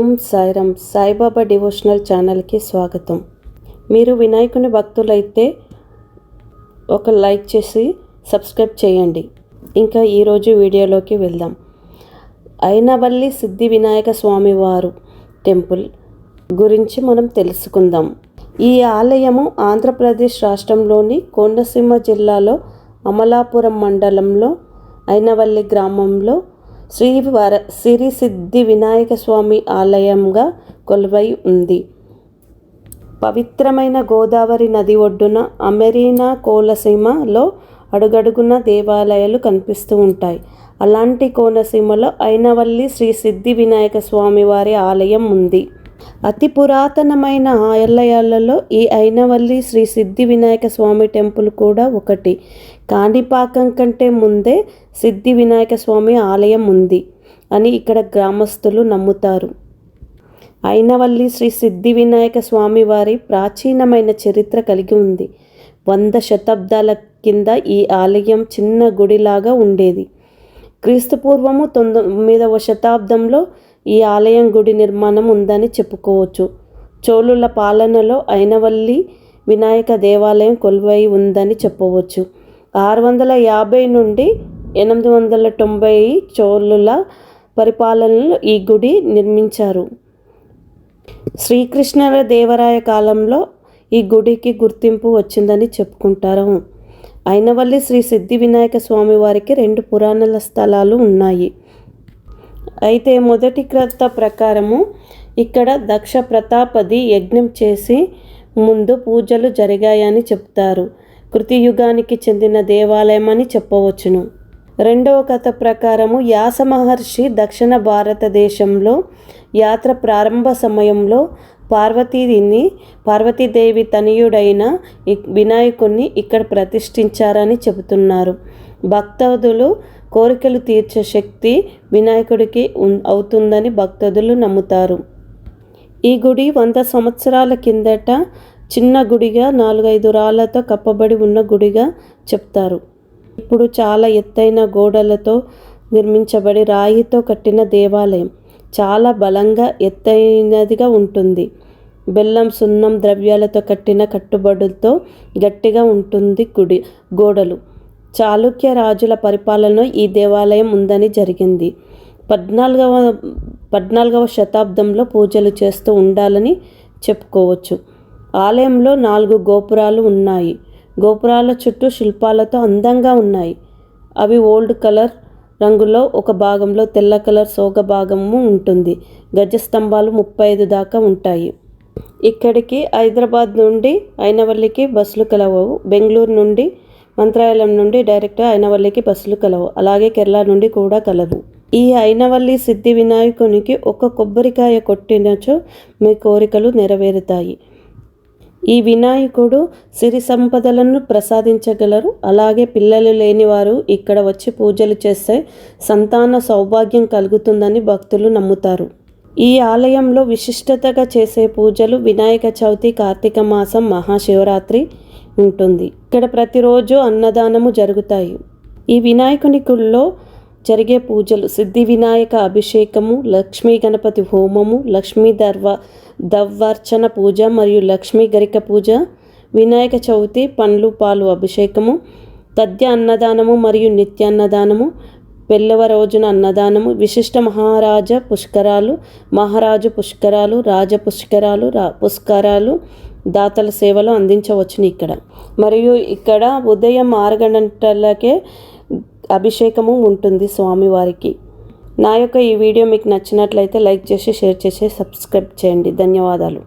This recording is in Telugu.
ఓం సాయిరామ్. సాయిబాబా డివోషనల్ ఛానల్కి స్వాగతం. మీరు వినాయకుని భక్తులైతే ఒక లైక్ చేసి సబ్స్క్రైబ్ చేయండి. ఇంకా ఈరోజు వీడియోలోకి వెళ్దాం. అయినవల్లి సిద్ధి వినాయక స్వామివారు టెంపుల్ గురించి మనం తెలుసుకుందాం. ఈ ఆలయము ఆంధ్రప్రదేశ్ రాష్ట్రంలోని కోనసీమ జిల్లాలో అమలాపురం మండలంలో అయినవల్లి గ్రామంలో శ్రీ సిద్ధి వినాయక స్వామి ఆలయంగా కొలువై ఉంది. పవిత్రమైన గోదావరి నది ఒడ్డున అమెరీనా కోనసీమలో అడుగడుగున దేవాలయాలు కనిపిస్తూ ఉంటాయి. అలాంటి కోనసీమలో అయినవల్లి శ్రీ సిద్ధి వినాయక స్వామి వారి ఆలయం ఉంది. అతి పురాతనమైన ఆలయాలలో ఈ అయినవల్లి శ్రీ సిద్ధి వినాయక స్వామి టెంపుల్ కూడా ఒకటి. కాణిపాకం కంటే ముందే సిద్ధి వినాయక స్వామి ఆలయం ఉంది అని ఇక్కడ గ్రామస్తులు నమ్ముతారు. అయినవల్లి శ్రీ సిద్ధి వినాయక స్వామి వారి ప్రాచీనమైన చరిత్ర కలిగి ఉంది. 100 శతాబ్దాల కింద ఈ ఆలయం చిన్న గుడిలాగా ఉండేది. క్రీస్తుపూర్వము 9వ శతాబ్దంలో ఈ ఆలయం గుడి నిర్మాణం ఉందని చెప్పుకోవచ్చు. చోళుల పాలనలో అయినవల్లి వినాయక దేవాలయం కొలువై ఉందని చెప్పవచ్చు. 650 నుండి 890 చోళుల పరిపాలనలో ఈ గుడి నిర్మించారు. శ్రీకృష్ణదేవరాయ కాలంలో ఈ గుడికి గుర్తింపు వచ్చిందని చెప్పుకుంటారు. అయినవల్లి శ్రీ సిద్ధి వినాయక స్వామి వారికి 2 పురాణాల స్థలాలు ఉన్నాయి. అయితే మొదటి కథ ప్రకారము ఇక్కడ దక్ష ప్రతాపది యజ్ఞం చేసి ముందు పూజలు జరిగాయని చెప్తారు. కృతియుగానికి చెందిన దేవాలయం అని చెప్పవచ్చును. రెండవ కథ ప్రకారము వ్యాస మహర్షి దక్షిణ భారతదేశంలో యాత్ర ప్రారంభ సమయంలో పార్వతీదేవి తనయుడైన వినాయకుణ్ణి ఇక్కడ ప్రతిష్ఠించారని చెబుతున్నారు. భక్తులు కోరికలు తీర్చే శక్తి వినాయకుడికి అవుతుందని భక్తులు నమ్ముతారు. ఈ గుడి 100 సంవత్సరాల కిందట చిన్న గుడిగా 4-5 రాళ్లతో కప్పబడి ఉన్న గుడిగా చెప్తారు. ఇప్పుడు చాలా ఎత్తైన గోడలతో నిర్మించబడి రాయితో కట్టిన దేవాలయం. చాలా బలంగా ఎత్తైనదిగా ఉంటుంది. బెల్లం సున్నం ద్రవ్యాలతో కట్టిన కట్టుబడులతో గట్టిగా ఉంటుంది గోడలు. చాళుక్య రాజుల పరిపాలనలో ఈ దేవాలయం ఉందని జరిగింది. 14వ శతాబ్దంలో పూజలు చేస్తూ ఉండాలని చెప్పుకోవచ్చు. ఆలయంలో 4 గోపురాలు ఉన్నాయి. గోపురాల చుట్టూ శిల్పాలతో అందంగా ఉన్నాయి. అవి ఓల్డ్ కలర్ రంగులో, ఒక భాగంలో తెల్ల కలర్ సోగ భాగము ఉంటుంది. గజస్తంభాలు 35 దాకా ఉంటాయి. ఇక్కడికి హైదరాబాద్ నుండి అయినవల్లికి బస్సులు కలవవు. బెంగళూరు నుండి మంత్రాలయం నుండి డైరెక్ట్గా అయినవల్లికి బస్సులు కలవు. అలాగే కేరళ నుండి కూడా కలవు. ఈ అయినవల్లి సిద్ధి వినాయకునికి ఒక కొబ్బరికాయ కొట్టినచో మీ కోరికలు నెరవేరుతాయి. ఈ వినాయకుడు సిరి సంపదలను ప్రసాదించగలరు. అలాగే పిల్లలు లేని వారు ఇక్కడ వచ్చి పూజలు చేస్తే సంతాన సౌభాగ్యం కలుగుతుందని భక్తులు నమ్ముతారు. ఈ ఆలయంలో విశిష్టతగా చేసే పూజలు వినాయక చవితి, కార్తీక మాసం, మహాశివరాత్రి ఉంటుంది. ఇక్కడ ప్రతిరోజు అన్నదానము జరుగుతాయి. ఈ వినాయకుని గుళ్ళో జరిగే పూజలు సిద్ధి వినాయక అభిషేకము, లక్ష్మీ గణపతి హోమము, లక్ష్మీ దవ్వార్చన పూజ మరియు లక్ష్మీ గరిక పూజ, వినాయక చవితి పండ్లు పాలు అభిషేకము, తద్య అన్నదానము మరియు నిత్యాన్నదానము, పెళ్ళవ రోజున అన్నదానము, విశిష్ట మహారాజు పుష్కరాలు, రాజ పుష్కరాలు దాతల సేవలు అందించవచ్చును ఇక్కడ. మరియు ఇక్కడ ఉదయం 6 గంటలకే అభిషేకము ఉంటుంది స్వామివారికి. నా యొక్క ఈ వీడియో మీకు నచ్చినట్లయితే లైక్ చేసి, షేర్ చేసి, సబ్స్క్రైబ్ చేయండి. ధన్యవాదాలు.